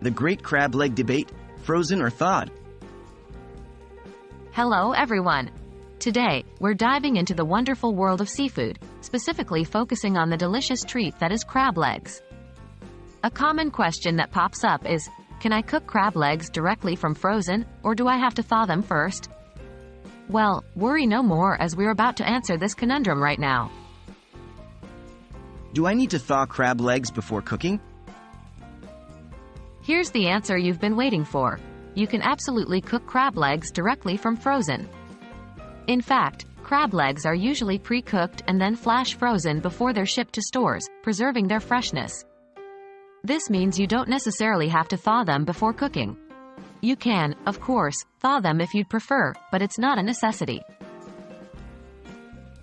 The great crab leg debate, frozen or thawed. Hello everyone! Today, we're diving into the wonderful world of seafood, specifically focusing on the delicious treat that is crab legs. A common question that pops up is, can I cook crab legs directly from frozen, or do I have to thaw them first? Well, worry no more as we're about to answer this conundrum right now. Do I need to thaw crab legs before cooking? Here's the answer you've been waiting for. You can absolutely cook crab legs directly from frozen. In fact, crab legs are usually pre-cooked and then flash frozen before they're shipped to stores, preserving their freshness. This means you don't necessarily have to thaw them before cooking. You can, of course, thaw them if you'd prefer, but it's not a necessity.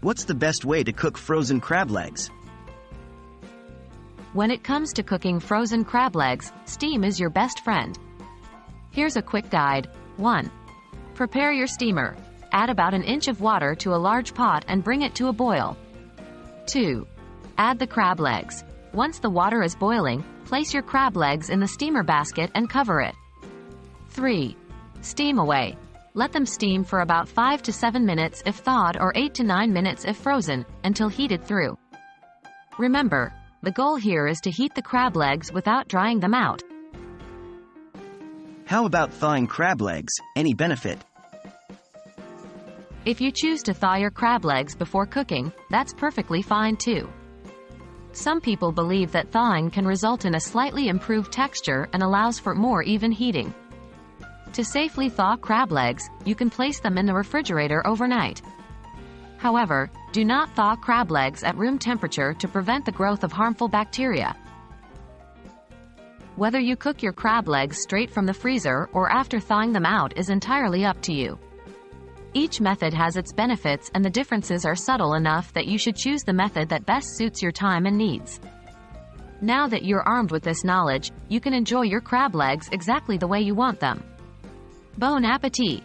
What's the best way to cook frozen crab legs? When it comes to cooking frozen crab legs, steam is your best friend. Here's a quick guide. 1. Prepare your steamer. Add about an inch of water to a large pot and bring it to a boil. 2. Add the crab legs. Once the water is boiling, place your crab legs in the steamer basket and cover it. 3. Steam away. Let them steam for about 5 to 7 minutes if thawed or 8 to 9 minutes if frozen, until heated through. Remember, the goal here is to heat the crab legs without drying them out. How about thawing crab legs? Any benefit? If you choose to thaw your crab legs before cooking, that's perfectly fine too. Some people believe that thawing can result in a slightly improved texture and allows for more even heating. To safely thaw crab legs, you can place them in the refrigerator overnight. However, do not thaw crab legs at room temperature to prevent the growth of harmful bacteria. Whether you cook your crab legs straight from the freezer or after thawing them out is entirely up to you. Each method has its benefits and the differences are subtle enough that you should choose the method that best suits your time and needs. Now that you're armed with this knowledge, you can enjoy your crab legs exactly the way you want them. Bon appetit!